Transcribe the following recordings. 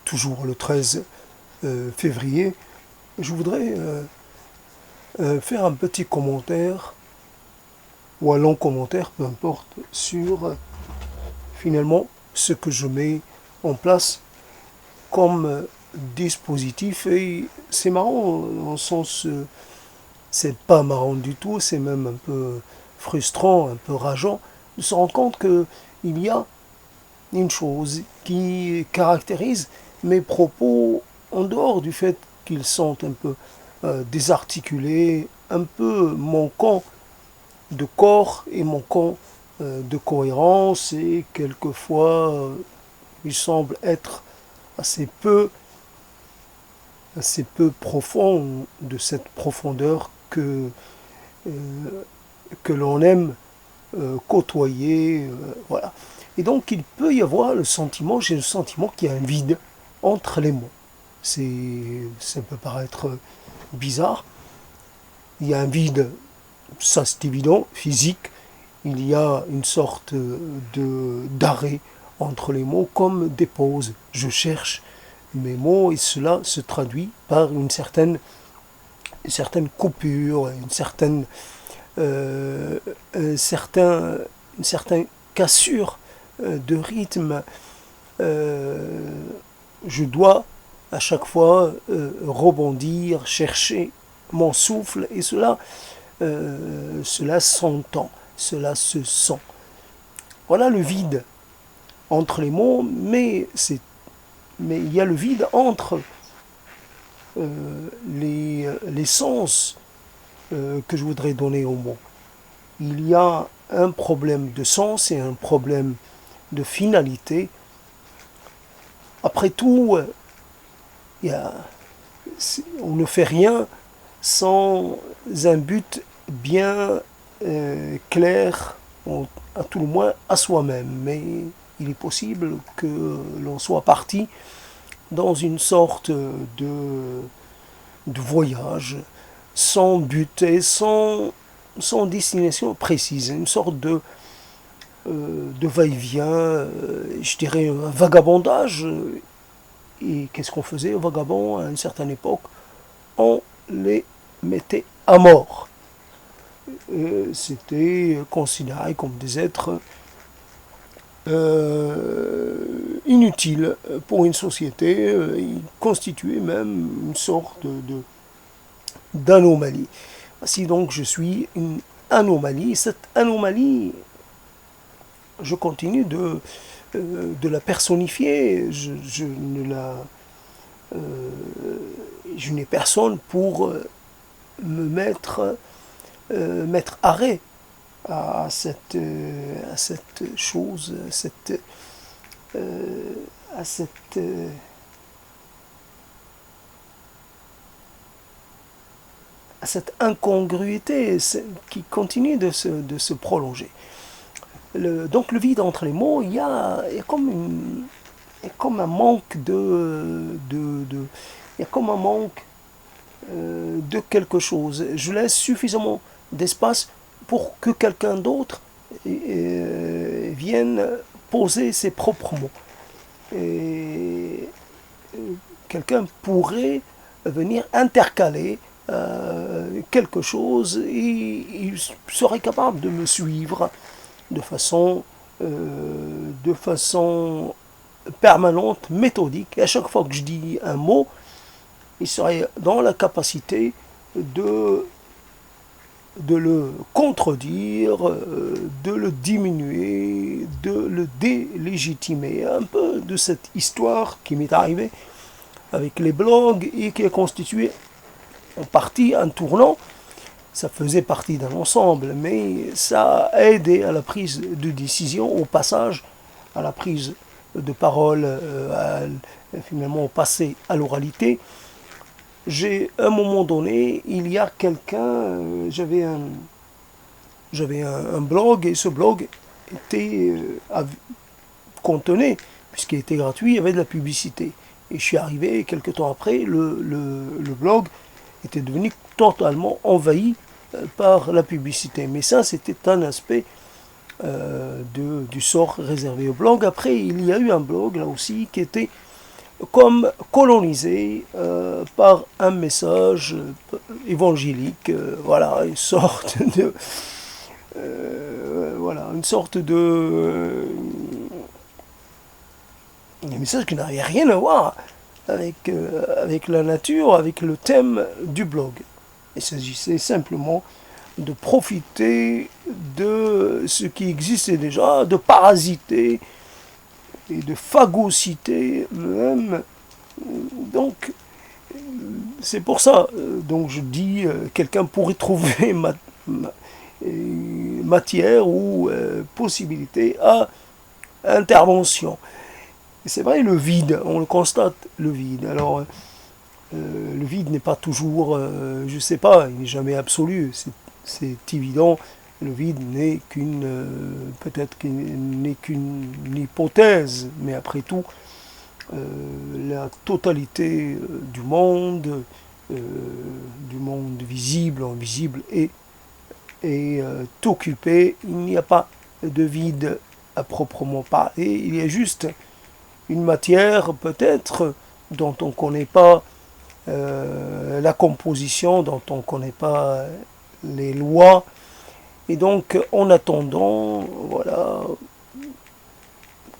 toujours le 13 février, je voudrais faire un petit commentaire, ou un long commentaire, peu importe, sur finalement ce que je mets en place comme dispositif. Et c'est marrant, dans le sens, c'est pas marrant du tout, c'est même un peu frustrant, un peu rageant, de se rendre compte que il y a une chose qui caractérise mes propos en dehors du fait qu'ils sont un peu désarticulés, un peu manquants de corps et manquant de cohérence, et quelquefois il semble être assez peu, assez peu profond, de cette profondeur euh, que l'on aime côtoyer. Voilà. Et donc il peut y avoir le sentiment, j'ai le sentiment qu'il y a un vide entre les mots. Ça peut paraître bizarre. Il y a un vide, ça c'est évident, physique. Il y a une sorte d'arrêt entre les mots, comme des pauses. Je cherche mes mots, et cela se traduit par une certaine coupure, un certain, une certaine cassure de rythme. Euh, je dois à chaque fois rebondir, chercher mon souffle, et cela s'entend, cela se sent. Voilà le vide entre les mots, mais il y a le vide entre les sens que je voudrais donner aux mots. Il y a un problème de sens et un problème de finalité. Après tout, il y a, on ne fait rien sans un but bien clair, à tout le moins à soi-même. Mais il est possible que l'on soit parti dans une sorte de voyage sans but et sans destination précise, une sorte de va-et-vient, je dirais un vagabondage. Et qu'est-ce qu'on faisait aux vagabonds à une certaine époque? On les mettait à mort. C'était considéré comme des êtres inutiles pour une société. Ils constituaient même une sorte d'anomalie. Si donc je suis une anomalie, cette anomalie, je continue de la personnifier. Euh, je n'ai personne pour me mettre arrêt à cette chose, euh, à cette, à cette incongruité qui continue de se prolonger. Donc le vide entre les mots, il y a comme il y a comme un manque il y a comme un manque de quelque chose. Je laisse suffisamment d'espace pour que quelqu'un d'autre vienne poser ses propres mots. Et quelqu'un pourrait venir intercaler quelque chose, et il serait capable de me suivre de façon permanente, méthodique. Et à chaque fois que je dis un mot, il serait dans la capacité de, de le contredire, de le diminuer, de le délégitimer. Un peu de cette histoire qui m'est arrivée avec les blogs, et qui a constitué en partie un tournant. Ça faisait partie d'un ensemble, mais ça a aidé à la prise de décision, au passage, à la prise de parole, finalement au passé à l'oralité. J'ai, à un moment donné, il y a quelqu'un, j'avais un blog, et ce blog était, contenait, puisqu'il était gratuit, il y avait de la publicité. Et je suis arrivé, quelques temps après, le blog était devenu totalement envahi par la publicité. Mais ça, c'était un aspect du sort réservé au blog. Après, il y a eu un blog, là aussi, qui était comme colonisé par un message évangélique, voilà, une sorte de un message qui n'avait rien à voir avec la nature, avec le thème du blog. Il s'agissait simplement de profiter de ce qui existait déjà, de parasiter et de phagocyter même. Donc, c'est pour ça, donc je dis, quelqu'un pourrait trouver matière ou possibilité à intervention. Et c'est vrai, le vide, on le constate, le vide. Alors, le vide n'est pas toujours, je ne sais pas, il n'est jamais absolu, c'est évident. Le vide n'est qu'une, peut-être qu'il n'est qu'une hypothèse, mais après tout, la totalité du monde visible, invisible, est occupé. Il n'y a pas de vide à proprement parler. Il y a juste une matière, peut-être, dont on ne connaît pas la composition, dont on ne connaît pas les lois. Et donc, en attendant, voilà,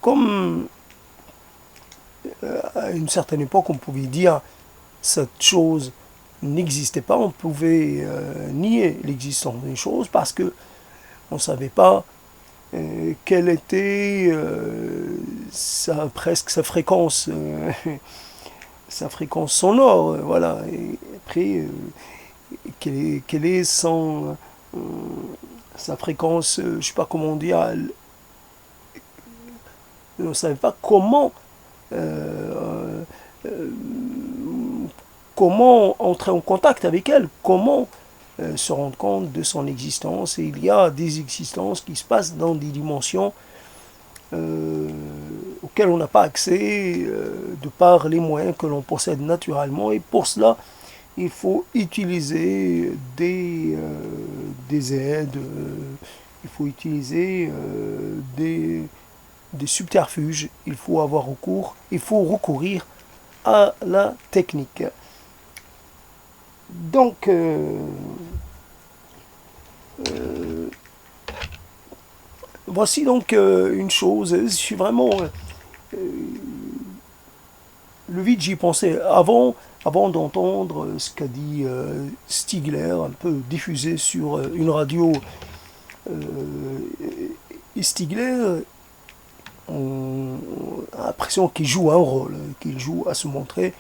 comme à une certaine époque, on pouvait dire cette chose n'existait pas, on pouvait nier l'existence d'une chose parce que on ne savait pas quelle était presque sa fréquence, sa fréquence sonore, voilà. Et après, quelle est sa fréquence, je ne sais pas comment dire, on ne savait pas euh, euh, comment entrer en contact avec elle, comment se rendre compte de son existence. Et il y a des existences qui se passent dans des dimensions euh, auxquelles on n'a pas accès de par les moyens que l'on possède naturellement. Et pour cela, il faut utiliser des aides, il faut utiliser des subterfuges, il faut recourir à la technique. Donc, voici donc une chose, je suis vraiment... le vide, j'y pensais avant d'entendre ce qu'a dit Stigler, un peu diffusé sur une radio. Stigler, on a l'impression qu'il joue un rôle, qu'il joue à se montrer,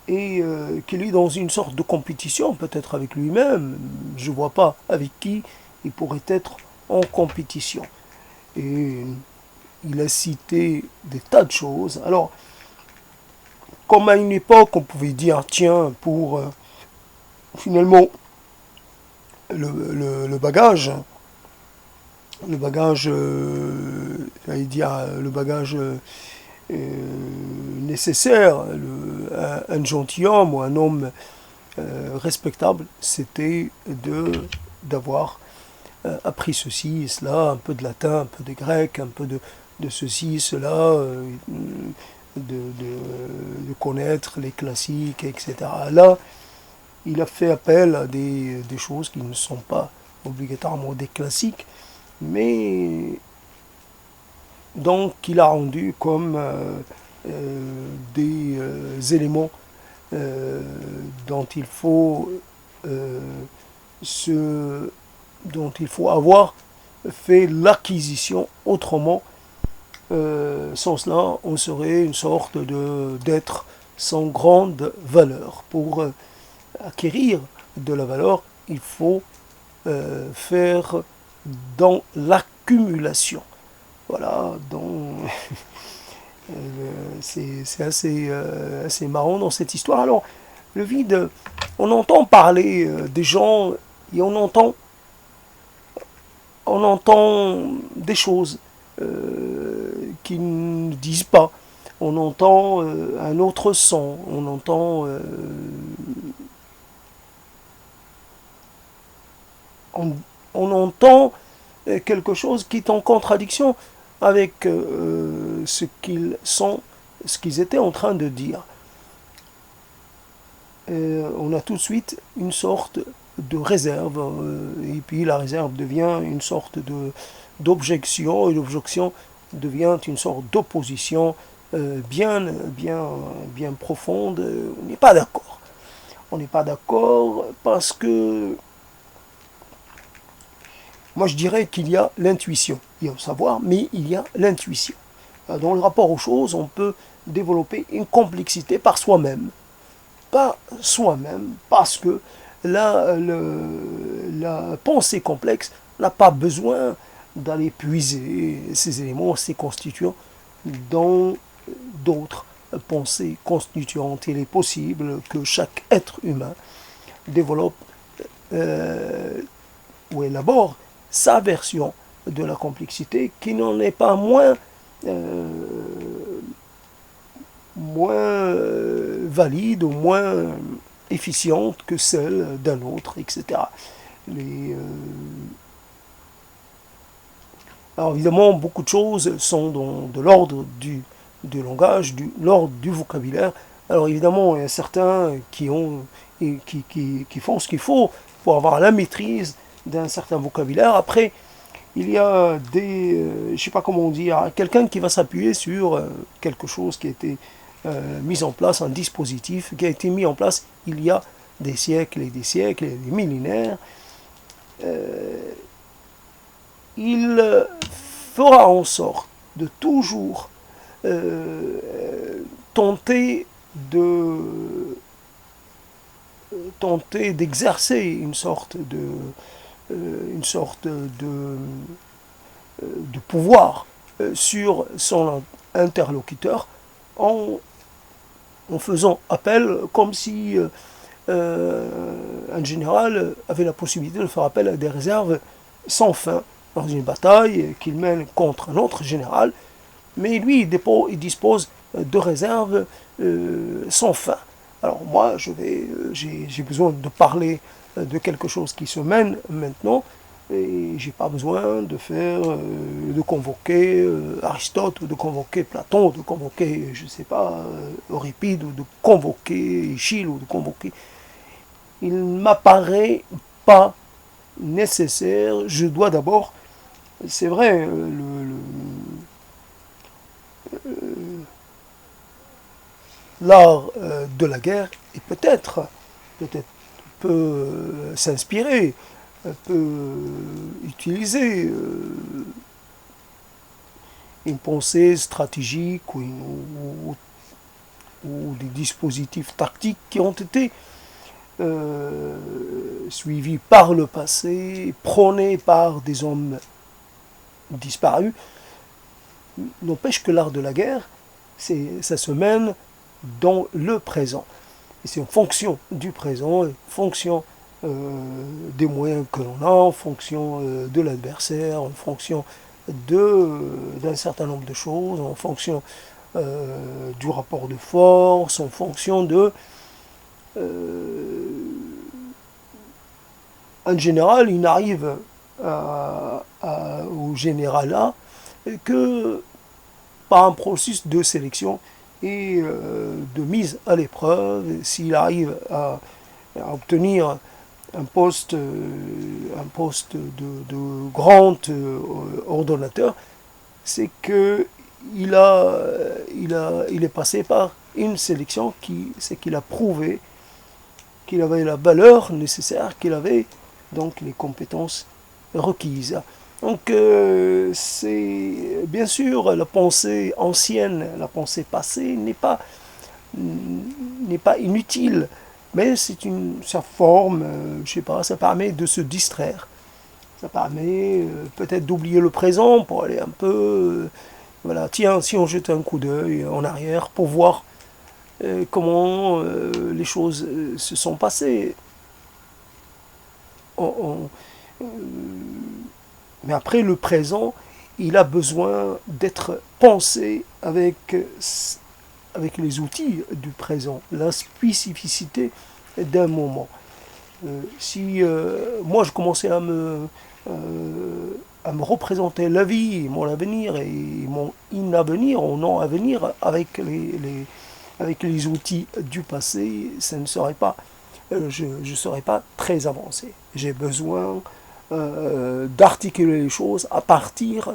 et qu'il est dans une sorte de compétition, peut-être avec lui-même. Je ne vois pas avec qui il pourrait être en compétition. Et il a cité des tas de choses. Alors, comme à une époque, on pouvait dire, tiens, pour finalement le bagage, j'allais dire, le bagage nécessaire, un gentilhomme ou un homme respectable, c'était d'avoir appris ceci et cela, un peu de latin, un peu de grec, un peu de ceci, cela, de connaître les classiques, etc. Là, il a fait appel à des choses qui ne sont pas obligatoirement des classiques, mais donc il a rendu comme des éléments dont il faut se dont il faut avoir fait l'acquisition. Autrement, sans cela, on serait une sorte d'être sans grande valeur. Pour acquérir de la valeur, il faut faire dans l'accumulation. Voilà, donc c'est assez marrant dans cette histoire. Alors, le vide, on entend parler des gens et on entend des choses qui ne disent pas. On entend un autre son, on entend quelque chose qui est en contradiction avec ce qu'ils sont ce qu'ils étaient en train de dire. On a tout de suite une sorte de réserve, et puis la réserve devient une sorte d'objection, et l'objection devient une sorte d'opposition bien profonde. On n'est pas d'accord. On n'est pas d'accord parce que moi je dirais qu'il y a l'intuition. Il y a le savoir, mais il y a l'intuition. Dans le rapport aux choses, on peut développer une complexité par soi-même. Par soi-même, parce que la pensée complexe n'a pas besoin d'aller puiser ces éléments, ces constituants, dans d'autres pensées constituantes. Il est possible que chaque être humain développe ou élabore sa version de la complexité qui n'en est pas moins valide ou moins efficiente que celle d'un autre, etc. Alors évidemment, beaucoup de choses sont de l'ordre du langage, de l'ordre du vocabulaire. Alors évidemment, il y a certains qui font ce qu'il faut pour avoir la maîtrise d'un certain vocabulaire. Après, il y a je ne sais pas comment dire, quelqu'un qui va s'appuyer sur quelque chose qui a été mis en place, un dispositif qui a été mis en place il y a des siècles et des millénaires. Il fera en sorte de toujours tenter d'exercer une sorte de pouvoir sur son interlocuteur en faisant appel comme si un général avait la possibilité de faire appel à des réserves sans fin dans une bataille qu'il mène contre un autre général, mais lui il dispose de réserves sans fin. Alors moi j'ai besoin de parler de quelque chose qui se mène maintenant, et j'ai pas besoin de convoquer Aristote, ou de convoquer Platon, ou de convoquer, je sais pas, Euripide, ou de convoquer Échille, ou de convoquer. Il ne m'apparaît pas nécessaire. Je dois d'abord, c'est vrai, l'art de la guerre, et peut-être peut s'inspirer, peut utiliser une pensée stratégique ou des dispositifs tactiques qui ont été suivis par le passé, prônés par des hommes disparus. N'empêche que l'art de la guerre, ça se mène dans le présent. Et c'est en fonction du présent, en fonction des moyens que l'on a, en fonction de l'adversaire, en fonction d'un certain nombre de choses, en fonction du rapport de force, en fonction de... un général, il n'arrive au généralat que par un processus de sélection et de mise à l'épreuve. S'il arrive à obtenir un poste de grand ordonnateur, c'est que il est passé par une sélection c'est qu'il a prouvé qu'il avait la valeur nécessaire, qu'il avait donc les compétences requises. Donc c'est bien sûr la pensée ancienne, la pensée passée n'est pas inutile, mais ça forme, je sais pas, ça permet de se distraire, ça permet peut-être d'oublier le présent pour aller un peu, voilà, tiens, si on jette un coup d'œil en arrière pour voir comment les choses se sont passées. Mais après, le présent, il a besoin d'être pensé avec les outils du présent, la spécificité d'un moment. Si moi je commençais à me représenter la vie, mon avenir et mon in-avenir, ou non-avenir, avec les outils du passé, ça ne serait pas, je ne serais pas très avancé. J'ai besoin d'articuler les choses à partir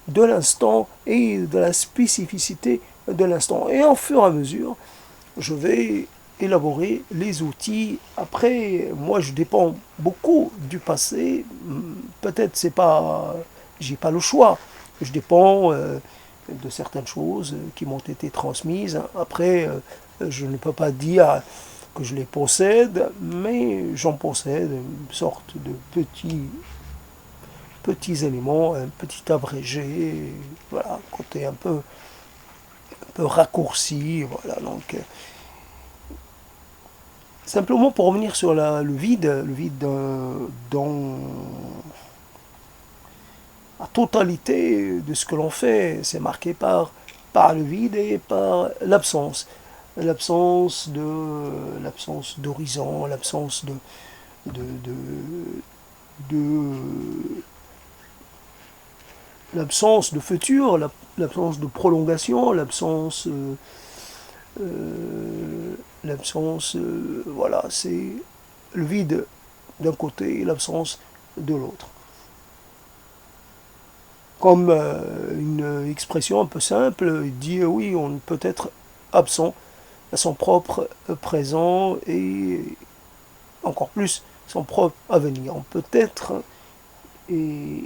de l'instant et de la spécificité de l'instant. Et au fur et à mesure, je vais élaborer les outils. Après, moi, je dépends beaucoup du passé. Peut-être c'est pas, j'ai pas le choix. Je dépends de certaines choses qui m'ont été transmises. Après, je ne peux pas dire que je les possède, mais j'en possède une sorte de petits éléments, un petit abrégé, voilà, côté un peu raccourci, voilà. Donc, simplement pour revenir sur le vide dans la totalité de ce que l'on fait, c'est marqué par le vide et par l'absence. L'absence d'horizon, l'absence de, de, de l'absence de futur, l'absence de prolongation, voilà, c'est le vide d'un côté et l'absence de l'autre. Comme une expression un peu simple, il dit oui, on peut être absent à son propre présent et encore plus son propre avenir. Et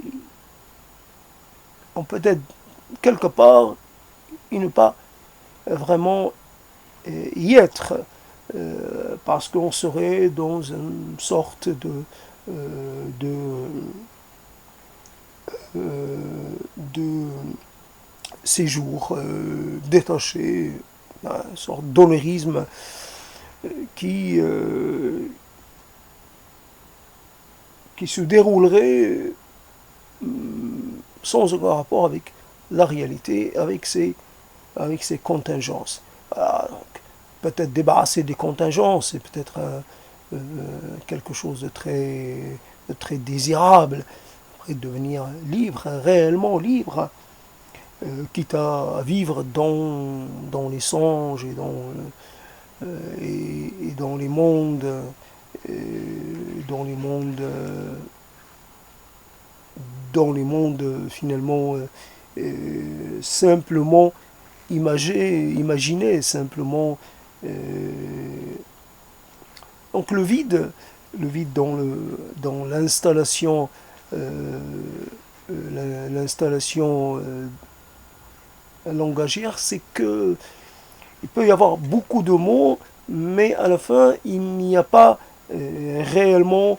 on peut être quelque part et ne pas vraiment y être parce qu'on serait dans une sorte de, de séjour détaché, une sorte d'onérisme qui, euh, qui se déroulerait sans aucun rapport avec la réalité, avec ses contingences. Voilà, donc, peut-être débarrasser des contingences, c'est peut-être quelque chose de très désirable, après devenir libre, réellement libre, quitte à vivre dans les songes et dans les mondes, dans les mondes, finalement simplement imaginer simplement donc le vide dans l'installation l'installation langagière, c'est que il peut y avoir beaucoup de mots, mais à la fin il n'y a pas réellement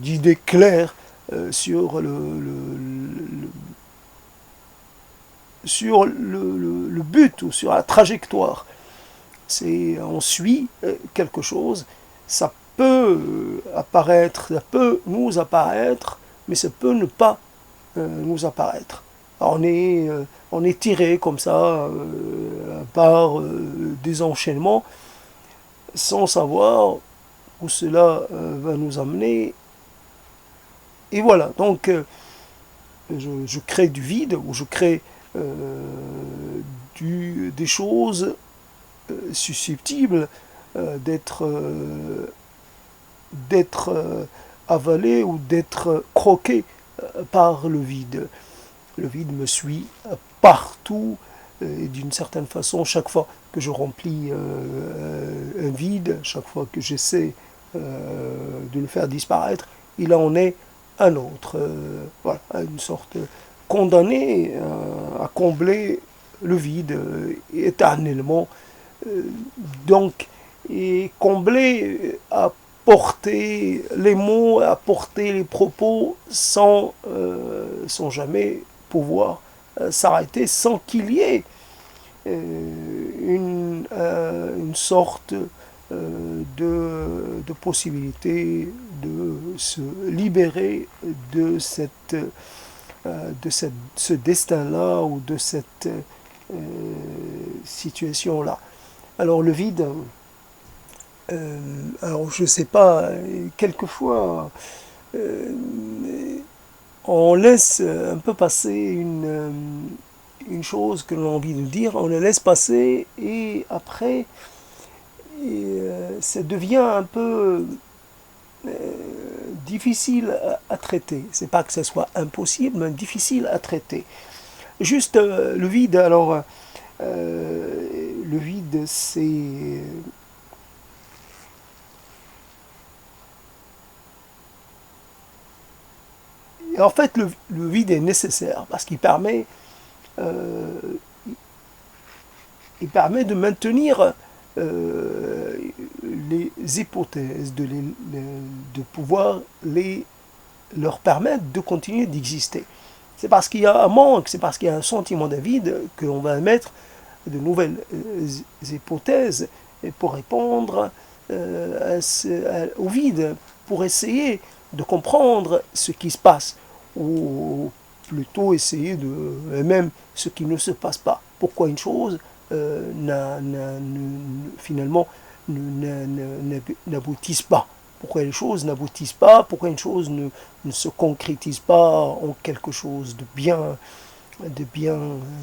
d'idées claires sur le but ou sur la trajectoire. On suit quelque chose, ça peut apparaître, ça peut nous apparaître, mais ça peut ne pas nous apparaître. Alors on est tiré comme ça par des enchaînements sans savoir où cela va nous amener. Et voilà, donc je crée du vide, ou je crée des choses susceptibles d'être avalées ou d'être croquées par le vide. Le vide me suit partout et d'une certaine façon, chaque fois que je remplis un vide, chaque fois que j'essaie de le faire disparaître, il en est un autre. Voilà, une sorte condamné à combler le vide éternellement. Donc, et combler à porter les mots, à porter les propos sans jamais pouvoir s'arrêter, sans qu'il y ait une sorte de possibilité de se libérer ce destin-là ou de cette situation-là. Alors le vide, alors je sais pas, quelquefois on laisse un peu passer une chose que l'on a envie de dire, on la laisse passer et après, ça devient un peu difficile à traiter. C'est pas que ce soit impossible, mais difficile à traiter. Juste le vide, alors le vide c'est... En fait, le vide est nécessaire parce euh, il permet de maintenir les hypothèses, de pouvoir leur permettre de continuer d'exister. C'est parce qu'il y a un manque, c'est parce qu'il y a un sentiment de vide que l'on va émettre de nouvelles hypothèses pour répondre au vide, pour essayer de comprendre ce qui se passe, ou plutôt essayer de, et même ce qui ne se passe pas. Pourquoi une chose finalement n'aboutissent pas. Pourquoi les choses n'aboutissent pas, pourquoi une chose ne se concrétise pas en quelque chose de bien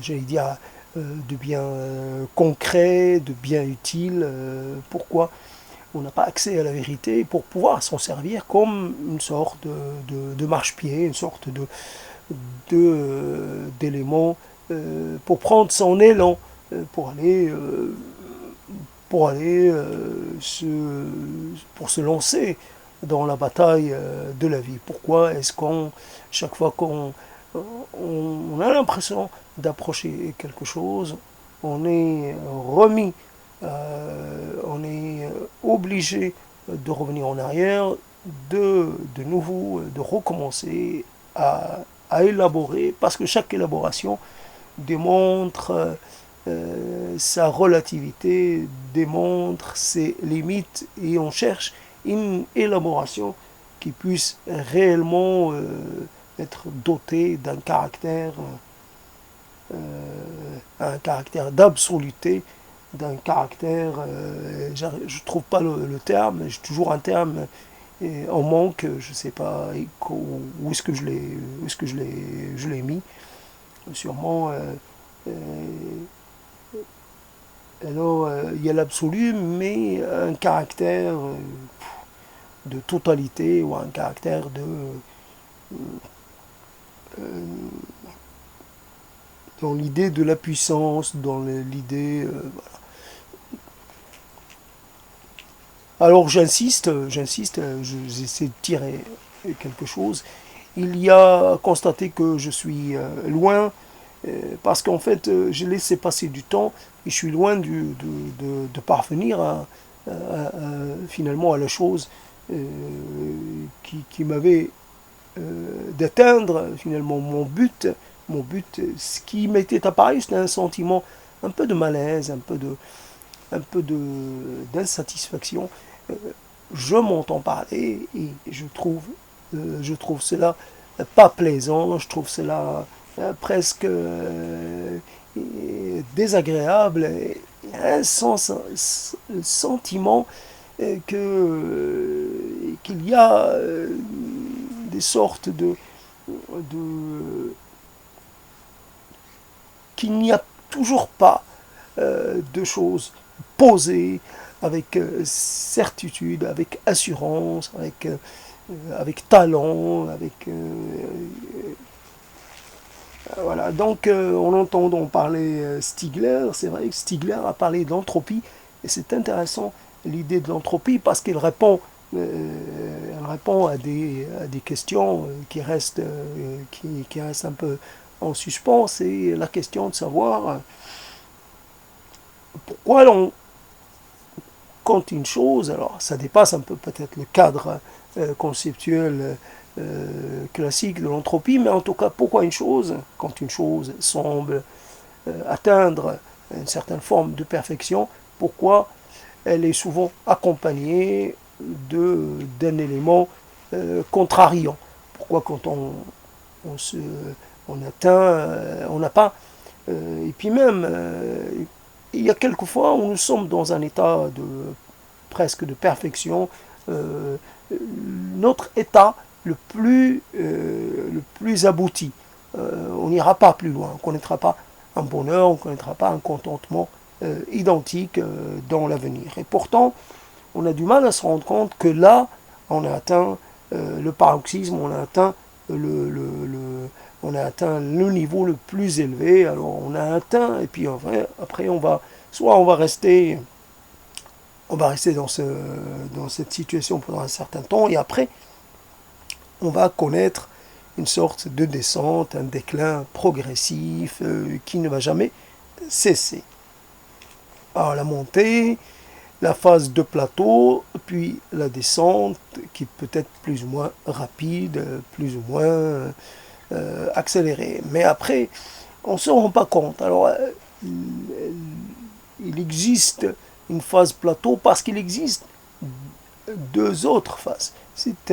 j'allais dire, de bien concret, de bien utile. Pourquoi on n'a pas accès à la vérité pour pouvoir s'en servir comme une sorte de marchepied, une sorte d'élément pour prendre son élan, pour aller pour se lancer dans la bataille de la vie. Pourquoi est-ce chaque fois qu'on a l'impression d'approcher quelque chose, on est remis, on est obligé de revenir en arrière, de nouveau, de recommencer à élaborer, parce que chaque élaboration démontre sa relativité, démontre ses limites, et on cherche une élaboration qui puisse réellement être dotée un caractère d'absoluté, d'un caractère, je ne trouve pas le terme, j'ai toujours un terme en manque, je ne sais pas où est-ce que je l'ai mis, sûrement. Alors, il y a l'absolu, mais un caractère de totalité ou un caractère euh, dans l'idée de la puissance, dans l'idée... voilà. Alors j'insiste, j'essaie de tirer quelque chose. Il y a constaté que je suis loin, parce qu'en fait, j'ai laissé passer du temps et je suis loin de parvenir finalement à la chose qui m'avait d'atteindre finalement mon but, ce qui m'était apparu, c'était un sentiment un peu de malaise, un peu d'insatisfaction. Euh, je m'entends parler et je trouve cela pas plaisant, je trouve cela presque désagréable, et un sentiment qu'il y a des sortes de qu'il n'y a toujours pas de choses posées avec certitude, avec assurance, avec talent, voilà. Donc en entendant parler Stigler, c'est vrai que Stigler a parlé de l'entropie, et c'est intéressant l'idée de l'entropie parce elle répond à des questions qui restent un peu en suspens. C'est la question de savoir pourquoi quand une chose, alors ça dépasse un peu peut-être le cadre conceptuel classique de l'entropie, mais en tout cas, pourquoi quand une chose semble atteindre une certaine forme de perfection, pourquoi elle est souvent accompagnée d'un élément contrariant. Pourquoi quand on atteint, on n'a pas... et puis même, il y a quelques fois où nous sommes dans un état presque de perfection. Notre état le plus abouti. On n'ira pas plus loin, on ne connaîtra pas un bonheur, on ne connaîtra pas un contentement identique dans l'avenir. Et pourtant, on a du mal à se rendre compte que là, on a atteint le paroxysme, on a atteint le niveau le plus élevé. Alors on a atteint, et puis après soit on va rester dans cette situation pendant un certain temps, et après on va connaître une sorte de descente, un déclin progressif qui ne va jamais cesser. Alors la montée, la phase de plateau, puis la descente qui peut être plus ou moins rapide, plus ou moins accélérée. Mais après, on ne se rend pas compte. Alors, il existe une phase plateau parce qu'il existe deux autres phases. C'est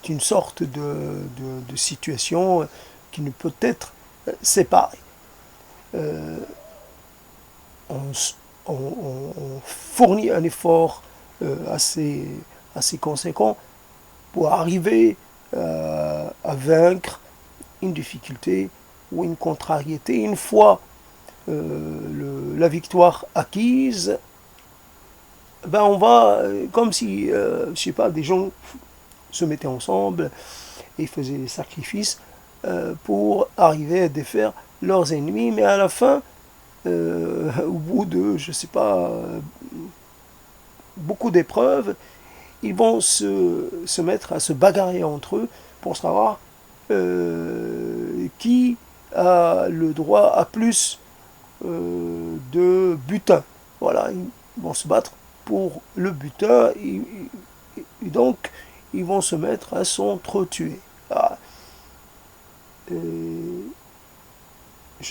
une sorte de situation qui ne peut être séparée. On fournit un effort assez conséquent pour arriver à vaincre une difficulté ou une contrariété. Une fois la victoire acquise, ben on va, comme si, je sais pas, des gens se mettaient ensemble et faisaient des sacrifices pour arriver à défaire leurs ennemis, mais à la fin, au bout de, je sais pas, beaucoup d'épreuves, ils vont se mettre à se bagarrer entre eux pour savoir qui a le droit à plus de butin. Voilà, ils vont se battre pour le butin et donc ils vont se mettre à s'entretuer. Ah, je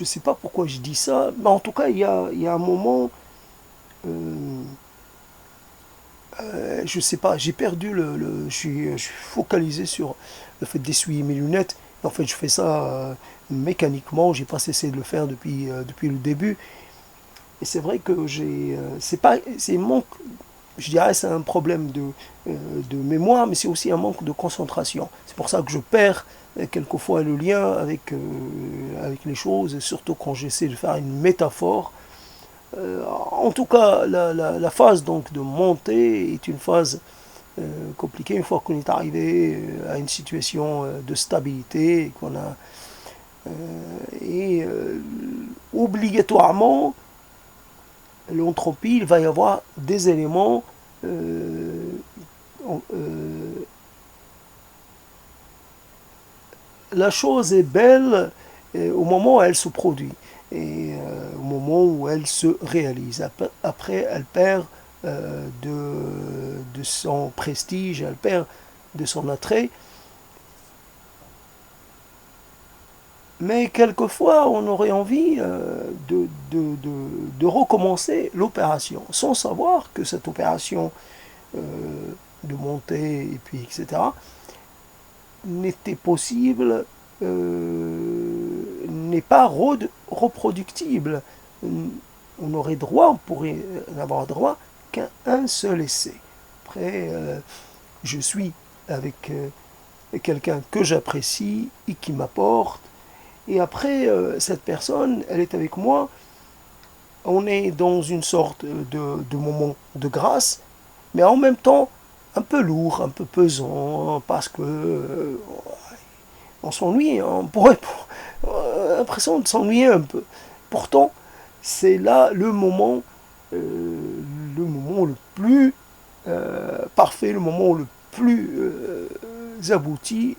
ne sais pas pourquoi je dis ça, mais en tout cas il y a un moment, je sais pas, j'ai perdu je suis focalisé sur le fait d'essuyer mes lunettes. En fait, je fais ça mécaniquement, j'ai pas cessé de le faire depuis le début. Et c'est vrai que c'est manque, je dirais, c'est un problème de mémoire, mais c'est aussi un manque de concentration. C'est pour ça que je perds quelquefois le lien avec les choses, surtout quand j'essaie de faire une métaphore. En tout cas, la phase donc de montée est une phase compliquée. Une fois qu'on est arrivé à une situation de stabilité, et obligatoirement, l'entropie, il va y avoir des éléments la chose est belle au moment où elle se produit et au moment où elle se réalise. Après, elle perd de son prestige, elle perd de son attrait. Mais quelquefois, on aurait envie de recommencer l'opération, sans savoir que cette opération de montée, et puis etc., n'était possible, n'est pas reproductible. On aurait droit, on pourrait n'avoir droit qu'à un seul essai. Après, je suis avec quelqu'un que j'apprécie et qui m'apporte. Et après, cette personne, elle est avec moi. On est dans une sorte de moment de grâce, mais en même temps un peu lourd, un peu pesant, parce que on s'ennuie, on pourrait l'impression de s'ennuyer un peu. Pourtant, c'est là le moment le plus parfait, le moment le plus abouti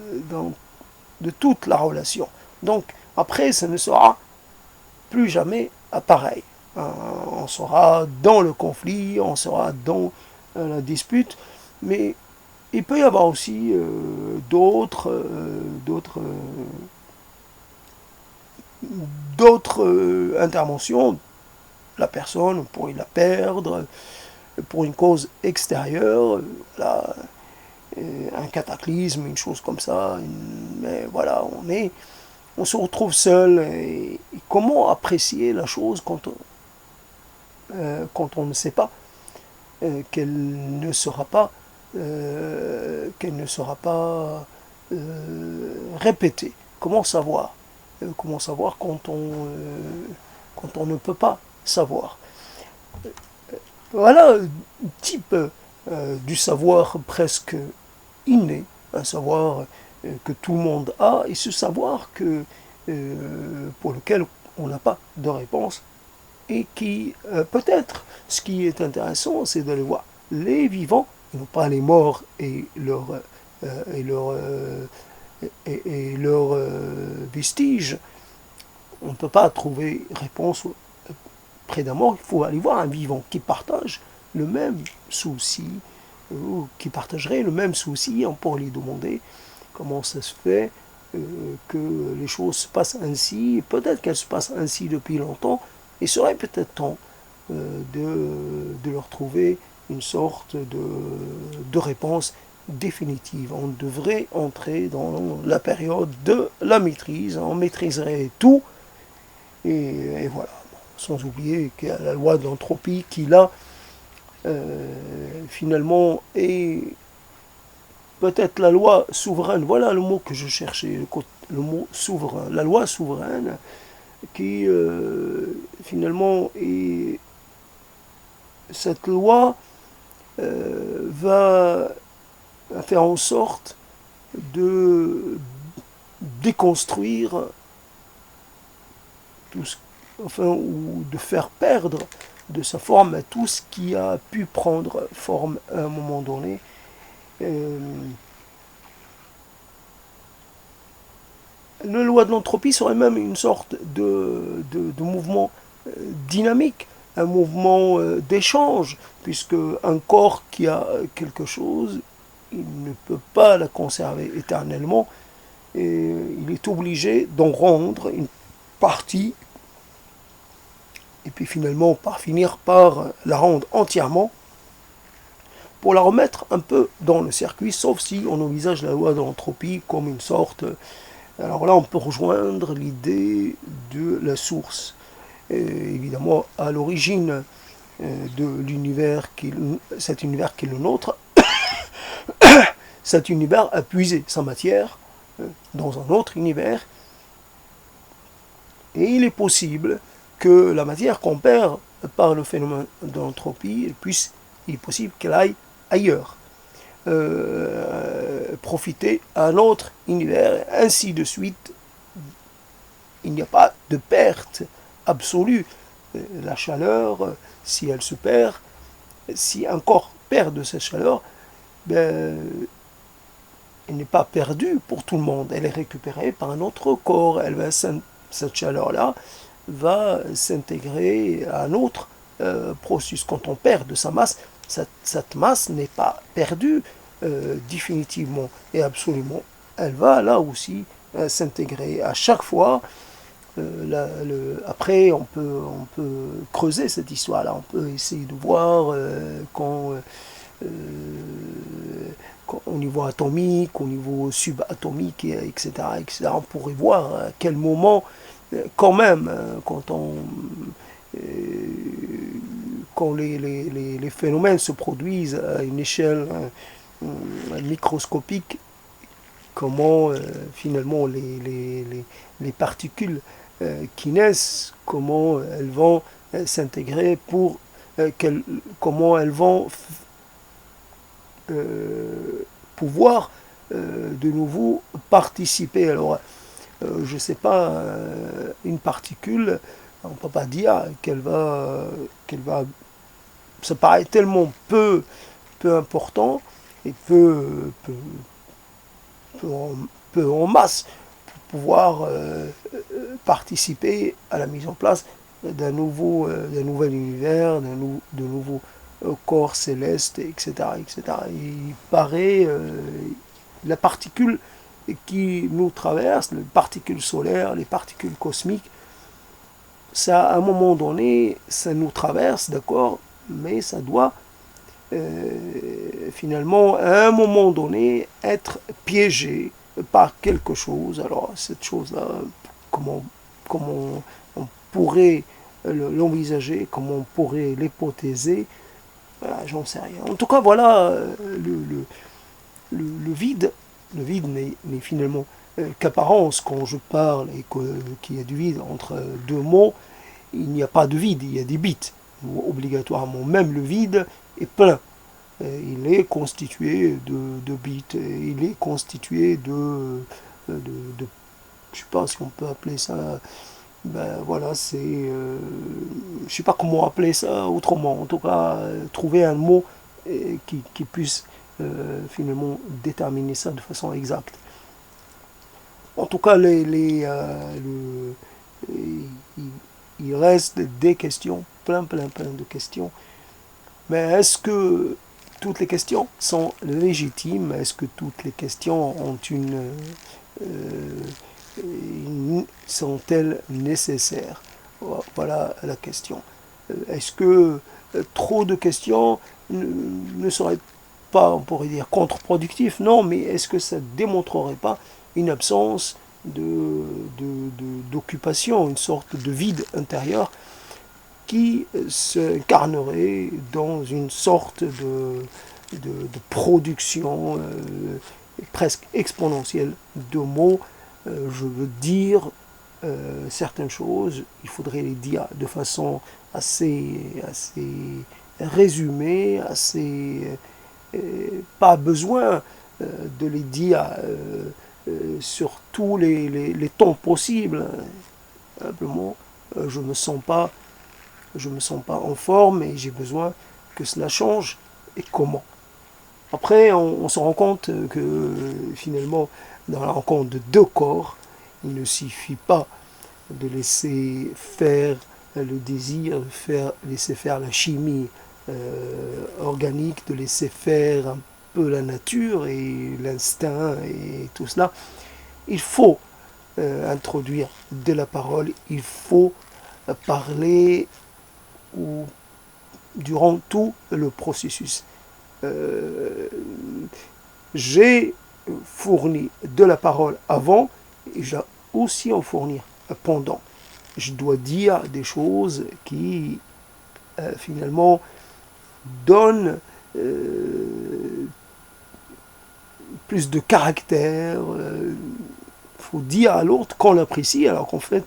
de toute la relation. Donc, après, ça ne sera plus jamais pareil. On sera dans le conflit, on sera dans la dispute, mais il peut y avoir aussi d'autres interventions. La personne, on pourrait la perdre pour une cause extérieure, voilà, un cataclysme, une chose comme ça. Mais voilà, on se retrouve seul. Et comment apprécier la chose quand on ne sait pas qu'elle ne sera pas qu'elle ne sera pas répétée. Comment savoir? Comment savoir quand on ne peut pas savoir? Voilà un type du savoir presque inné, un savoir que tout le monde a, et ce savoir pour lequel on n'a pas de réponse, et qui, peut-être, ce qui est intéressant, c'est d'aller voir les vivants, et non pas les morts et leurs vestiges. On ne peut pas trouver réponse près d'un mort, il faut aller voir un vivant qui partage le même souci, ou qui partagerait le même souci. On pourrait lui demander comment ça se fait que les choses se passent ainsi. Peut-être qu'elles se passent ainsi depuis longtemps, il serait peut-être temps de leur trouver une sorte de réponse définitive. On devrait entrer dans la période de la maîtrise, on maîtriserait tout, et voilà. Sans oublier qu'il y a la loi de l'entropie qui, là, finalement, est peut-être la loi souveraine. Voilà le mot que je cherchais, le mot souverain. La loi souveraine qui, finalement, cette loi va faire en sorte de déconstruire tout ce, enfin, ou de faire perdre de sa forme tout ce qui a pu prendre forme à un moment donné. La loi de l'entropie serait même une sorte de mouvement dynamique, un mouvement d'échange, puisque un corps qui a quelque chose, il ne peut pas la conserver éternellement, et il est obligé d'en rendre une partie, et puis finalement finir par la rendre entièrement, pour la remettre un peu dans le circuit, sauf si on envisage la loi de l'entropie comme une sorte... Alors là, on peut rejoindre l'idée de la source. Et évidemment, à l'origine de l'univers, cet univers qui est le nôtre, cet univers a puisé sa matière dans un autre univers, et il est possible que la matière qu'on perd par le phénomène de l'entropie, il est possible qu'elle aille ailleurs, profiter à un autre univers, ainsi de suite. Il n'y a pas de perte absolue. La chaleur, si elle se perd, si un corps perd de cette chaleur, ben, elle n'est pas perdue pour tout le monde, elle est récupérée par un autre corps. Cette chaleur-là va s'intégrer à un autre processus. Quand on perd de sa masse, cette masse n'est pas perdue définitivement et absolument. Elle va là aussi s'intégrer à chaque fois. Après, on peut creuser cette histoire-là, on peut essayer de voir au niveau atomique, au niveau subatomique, etc., etc. On pourrait voir à quel moment, quand même, quand les phénomènes se produisent à une échelle microscopique, comment finalement les particules qui naissent, comment elles vont s'intégrer comment elles vont pouvoir de nouveau participer. Alors, je ne sais pas, une particule, on ne peut pas dire qu'elle va... Ça paraît tellement peu important et peu en masse pour pouvoir participer à la mise en place d'un nouvel univers, de nouveaux corps célestes, etc., etc. Il paraît la particule qui nous traverse, les particules solaires, les particules cosmiques, ça, à un moment donné, ça nous traverse, d'accord, mais ça doit finalement, à un moment donné, être piégé par quelque chose. Alors, cette chose-là, comment on pourrait l'envisager, comment on pourrait l'hypothéser, Voilà, j'en sais rien. En tout cas, voilà, le vide. Le vide n'est finalement qu'apparence. Quand je parle et qu'il y a du vide entre deux mots, il n'y a pas de vide, il y a des bits. Obligatoirement, même le vide est plein. Il est constitué de bits, il est constitué de je sais pas si on peut appeler ça, ben voilà, c'est, je sais pas comment appeler ça autrement, en tout cas, trouver un mot qui puisse finalement déterminer ça de façon exacte. En tout cas, il reste des questions, plein de questions. Mais est-ce que toutes les questions sont légitimes? Est-ce que toutes les questions ont sont-elles nécessaires? Voilà la question. Est-ce que trop de questions ne seraient pas, on pourrait dire, contre-productif? Non, mais est-ce que ça ne démontrerait pas une absence d'occupation, une sorte de vide intérieur qui s'incarnerait dans une sorte de production presque exponentielle de mots? Je veux dire certaines choses, il faudrait les dire de façon assez résumée, pas besoin de les dire sur tous les tons possibles. Simplement, je me sens pas en forme et j'ai besoin que cela change. Et comment? Après, on se rend compte que finalement, dans la rencontre de deux corps, il ne suffit pas de laisser faire le désir, laisser faire la chimie organique, de laisser faire un peu la nature et l'instinct et tout cela. Il faut introduire de la parole, il faut parler ou durant tout le processus. J'ai fourni de la parole avant et je dois aussi en fournir pendant. Je dois dire des choses qui finalement donnent plus de caractère. Il faut dire à l'autre qu'on l'apprécie, alors qu'en fait,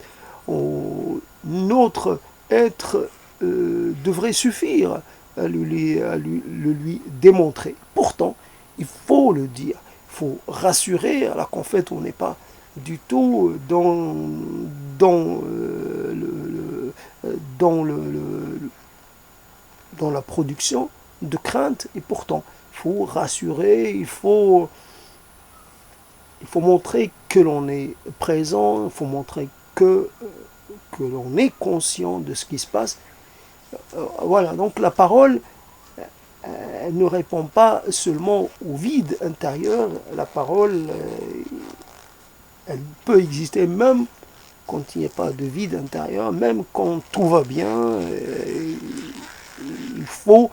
notre être devrait suffire à le lui démontrer. Pourtant, il faut le dire, il faut rassurer, alors qu'en fait, on n'est pas du tout dans, dans la production de crainte, et pourtant, il faut rassurer, il faut montrer que l'on est présent, il faut montrer que l'on est conscient de ce qui se passe. Voilà, donc la parole, elle ne répond pas seulement au vide intérieur, la parole, elle peut exister même quand il n'y a pas de vide intérieur, même quand tout va bien, il faut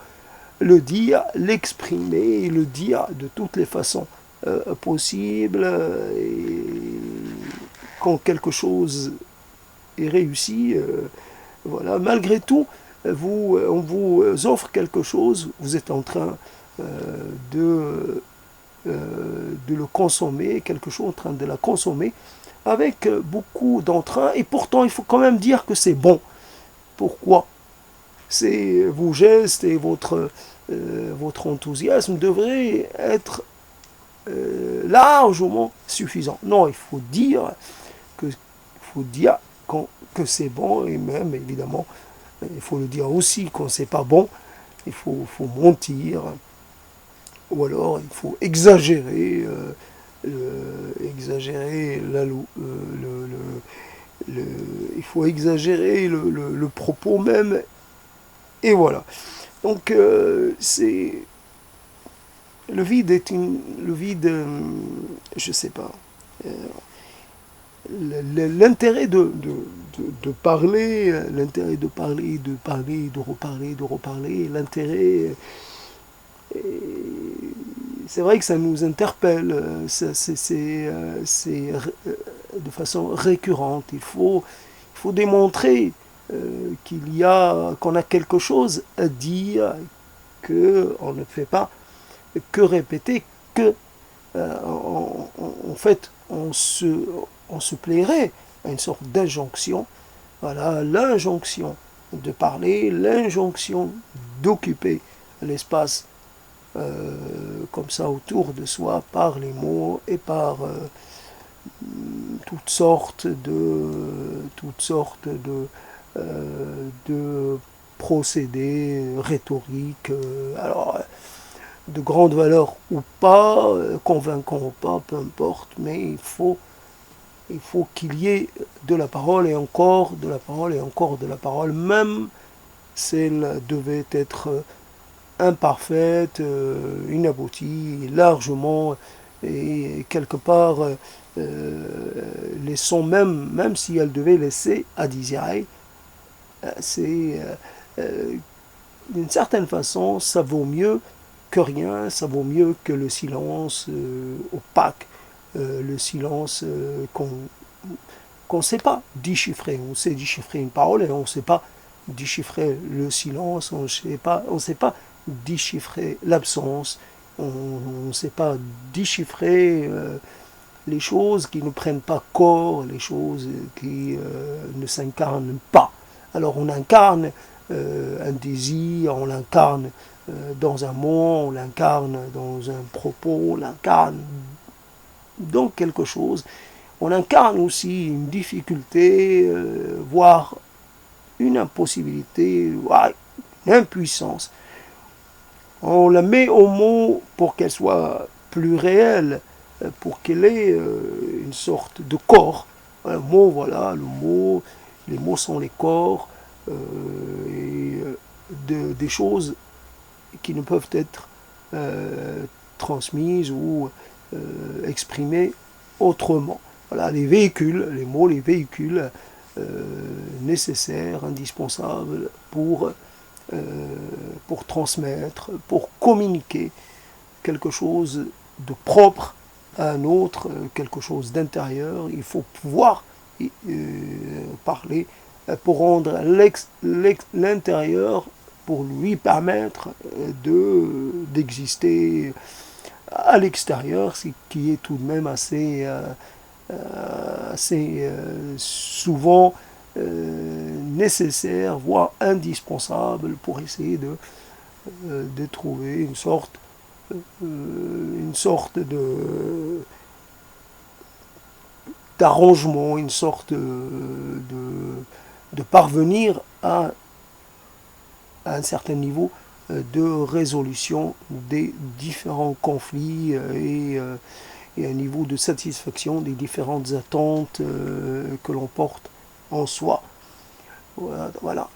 le dire, l'exprimer, le dire de toutes les façons possibles. Et quand quelque chose est réussi, voilà, malgré tout, on vous offre quelque chose, vous êtes en train de le consommer, quelque chose en train de la consommer, avec beaucoup d'entrain, et pourtant il faut quand même dire que c'est bon. Pourquoi? C'est vos gestes et votre enthousiasme devraient être largement suffisants. Non, il faut dire que c'est bon, et même évidemment il faut le dire aussi quand c'est pas bon. Il faut mentir, ou alors il faut exagérer, il faut exagérer le propos même, et voilà. Donc c'est le vide, je sais pas. L'intérêt de parler, l'intérêt de parler, de reparler, l'intérêt, c'est vrai que ça nous interpelle, c'est de façon récurrente. Il faut démontrer qu'on a quelque chose à dire, qu'on ne fait pas que répéter, que en fait on se plairait à une sorte d'injonction. Voilà, l'injonction de parler, l'injonction d'occuper l'espace comme ça autour de soi par les mots et par toutes sortes de procédés rhétoriques, alors de grande valeur ou pas, convaincants ou pas, peu importe, mais il faut qu'il y ait de la parole et encore de la parole et encore de la parole, même si elle devait être imparfaite, inaboutie, largement, et quelque part, laissons même si elle devait laisser à désirer, c'est d'une certaine façon, ça vaut mieux que rien, ça vaut mieux que le silence opaque, le silence qu'on ne sait pas déchiffrer. On sait déchiffrer une parole et on ne sait pas déchiffrer le silence, on ne sait pas déchiffrer l'absence, on ne sait pas déchiffrer les choses qui ne prennent pas corps, les choses qui ne s'incarnent pas. Alors on incarne un désir, on l'incarne dans un mot, on l'incarne dans un propos, on l'incarne dans quelque chose. On incarne aussi une difficulté, voire une impossibilité, voire une impuissance. On la met au mot pour qu'elle soit plus réelle, pour qu'elle ait une sorte de corps. Un mot, voilà, les mots sont les corps, des choses qui ne peuvent être transmises ou exprimées autrement. Voilà, les véhicules, les mots, les véhicules nécessaires, indispensables pour transmettre, pour communiquer quelque chose de propre à un autre, quelque chose d'intérieur. Il faut pouvoir parler pour rendre l'intérieur, pour lui permettre d'exister à l'extérieur, ce qui est tout de même assez souvent nécessaire, voire indispensable pour essayer de trouver une sorte d'arrangement, une sorte de parvenir à un certain niveau de résolution des différents conflits et un niveau de satisfaction des différentes attentes que l'on porte en soi. Voilà.